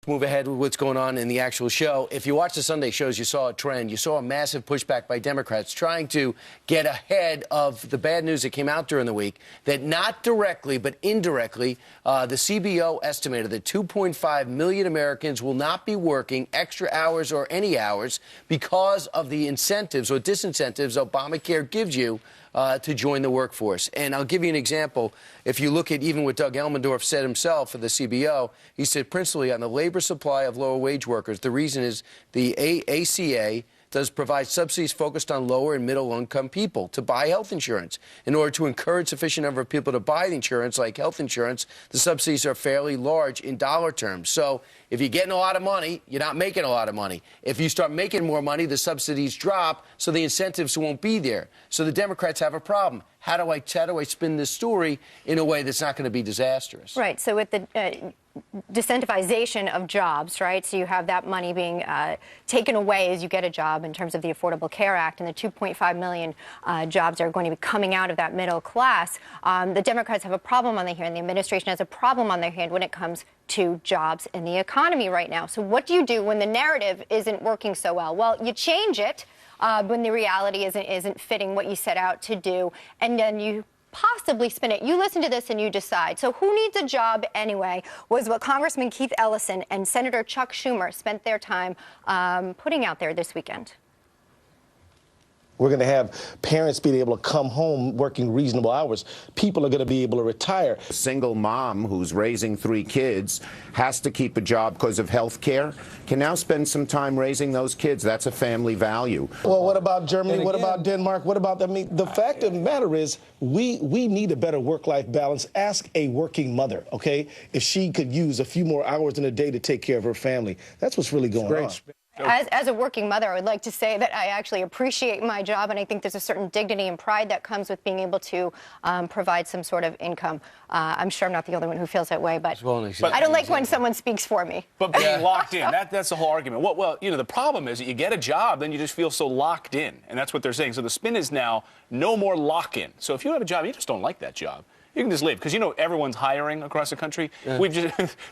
move ahead with what's going on in the actual show. If you watch the Sunday shows, you saw a trend. You saw a massive pushback by Democrats trying to get ahead of the bad news that came out during the week, that not directly but indirectly, the CBO estimated that 2.5 million Americans will not be working extra hours or any hours because of the incentives or disincentives Obamacare gives you to join the workforce. And I'll give you an example. If you look at even what Doug Elmendorf said himself for the CBO, he said principally on the labor supply of lower wage workers, the reason is the ACA does provide subsidies focused on lower and middle income people to buy health insurance. In order to encourage sufficient number of people to buy the insurance, like health insurance, the subsidies are fairly large in dollar terms. So if you're getting a lot of money, you're not making a lot of money. If you start making more money, the subsidies drop, so the incentives won't be there. So the Democrats have a problem. How do I spin this story in a way that's not going to be disastrous? Right. So with the disincentivization of jobs, right? So you have that money being taken away as you get a job in terms of the Affordable Care Act, and the 2.5 million jobs are going to be coming out of that middle class. The Democrats have a problem on their hand. The administration has a problem on their hand when it comes to jobs in the economy right now. So what do you do when the narrative isn't working so well? Well, you change it when the reality isn't fitting what you set out to do, and then you possibly spin it. You listen to this and you decide. So who needs a job anyway was what Congressman Keith Ellison and Senator Chuck Schumer spent their time putting out there this weekend. We're going to have parents being able to come home working reasonable hours. People are going to be able to retire. A single mom who's raising 3 kids has to keep a job because of health care, can now spend some time raising those kids. That's a family value. Well, what about Germany? What about Denmark? What about, I mean, the fact of the matter is we need a better work-life balance. Ask a working mother, okay, if she could use a few more hours in a day to take care of her family. That's what's really going on. As a working mother, I would like to say that I actually appreciate my job, and I think there's a certain dignity and pride that comes with being able to provide some sort of income. I'm sure I'm not the only one who feels that way, but I don't like when someone speaks for me. But being locked in, that's the whole argument. Well, you know, the problem is that you get a job, then you just feel so locked in, and that's what they're saying. So the spin is now no more lock-in. So if you have a job, you just don't like that job, you can just leave, because you know everyone's hiring across the country.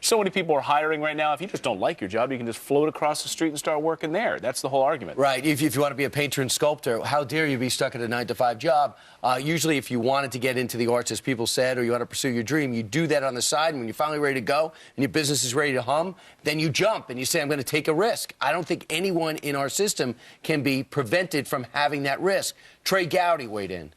So many people are hiring right now. If you just don't like your job, you can just float across the street and start working there. That's the whole argument. Right. If you want to be a painter and sculptor, how dare you be stuck at a 9-to-5 job? Usually, if you wanted to get into the arts, as people said, or you want to pursue your dream, you do that on the side. And when you're finally ready to go and your business is ready to hum, then you jump and you say, I'm going to take a risk. I don't think anyone in our system can be prevented from having that risk. Trey Gowdy weighed in.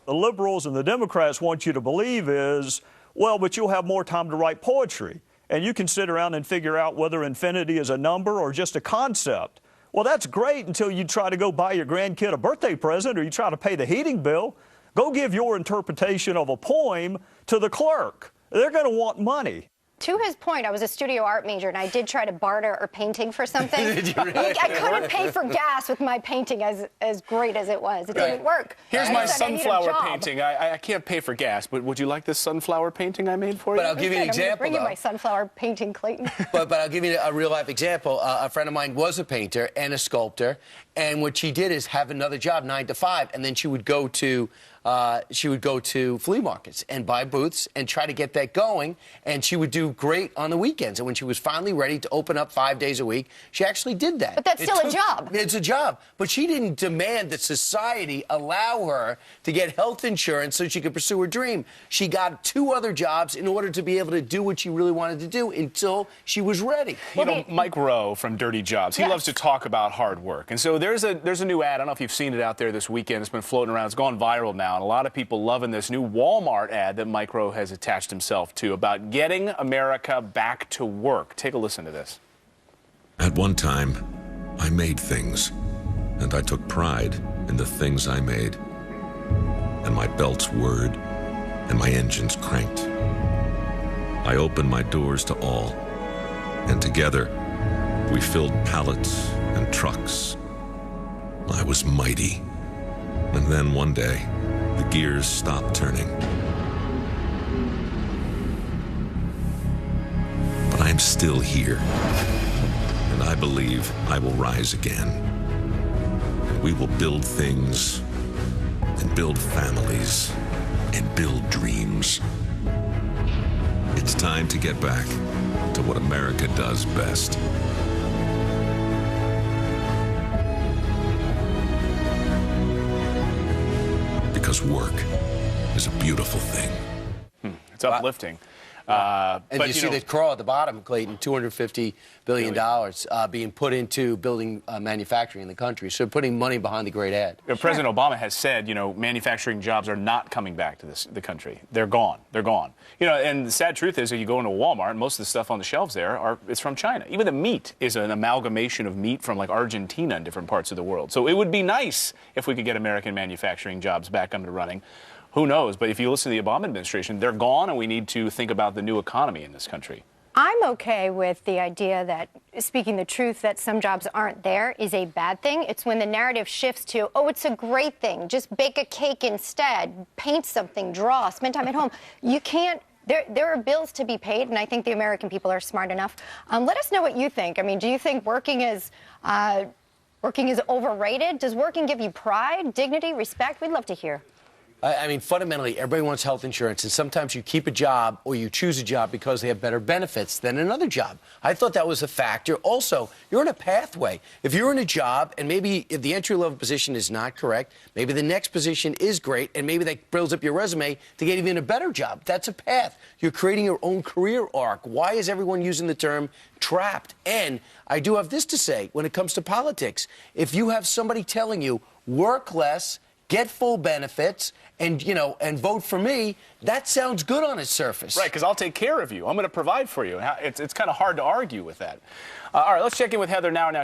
The liberals and the Democrats want you to believe is, well, but you'll have more time to write poetry, and you can sit around and figure out whether infinity is a number or just a concept. Well, that's great until you try to go buy your grandkid a birthday present or you try to pay the heating bill. Go give your interpretation of a poem to the clerk. They're going to want money. To his point, I was a studio art major, and I did try to barter or painting for something. Did you really? I couldn't pay for gas with my painting, as great as it was. It didn't work. Here's my sunflower painting. I can't pay for gas, but would you like this sunflower painting I made for you? But I'll give you an example, I'm bring you my sunflower painting, Clayton. But I'll give you a real-life example. A friend of mine was a painter and a sculptor, and what she did is have another job, 9 to 5, and then she would go to flea markets and buy booths and try to get that going, and she would do great on the weekends. And when she was finally ready to open up 5 days a week, she actually did that. But that's still a job. It's a job. But she didn't demand that society allow her to get health insurance so she could pursue her dream. She got 2 other jobs in order to be able to do what she really wanted to do until she was ready. You know, Mike Rowe from Dirty Jobs, he loves to talk about hard work. And so there's a new ad. I don't know if you've seen it out there this weekend. It's been floating around. It's gone viral now. And a lot of people loving this new Walmart ad that Mike Rowe has attached himself to about getting America back to work. Take a listen to this. At one time, I made things, and I took pride in the things I made. And my belts whirred, and my engines cranked. I opened my doors to all, and together, we filled pallets and trucks. I was mighty. And then one day, the gears stopped turning. But I'm still here, and I believe I will rise again. And we will build things, and build families, and build dreams. It's time to get back what America does best. Because work is a beautiful thing. It's uplifting. And but you see that crawl at the bottom, Clayton, $250 billion being put into building manufacturing in the country. So putting money behind the great ad. President Obama has said, manufacturing jobs are not coming back to the country. They're gone. They're gone. And the sad truth is, if you go into Walmart, most of the stuff on the shelves there it's from China. Even the meat is an amalgamation of meat from like Argentina and different parts of the world. So it would be nice if we could get American manufacturing jobs back up and running. Who knows? But if you listen to the Obama administration, they're gone, and we need to think about the new economy in this country. I'm okay with the idea that speaking the truth that some jobs aren't there is a bad thing. It's when the narrative shifts to, oh, it's a great thing. Just bake a cake instead, paint something, draw, spend time at home. You can't. There are bills to be paid, and I think the American people are smart enough. Let us know what you think. I mean, do you think working is overrated? Does working give you pride, dignity, respect? We'd love to hear. I mean, fundamentally, everybody wants health insurance, and sometimes you keep a job or you choose a job because they have better benefits than another job. I thought that was a factor. Also, you're in a pathway. If you're in a job and maybe if the entry-level position is not correct, maybe the next position is great, and maybe that builds up your resume to get even a better job. That's a path. You're creating your own career arc. Why is everyone using the term trapped? And I do have this to say when it comes to politics. If you have somebody telling you, work less, get full benefits, and vote for me, that sounds good on its surface. Right, because I'll take care of you. I'm going to provide for you. It's kind of hard to argue with that. All right, let's check in with Heather now.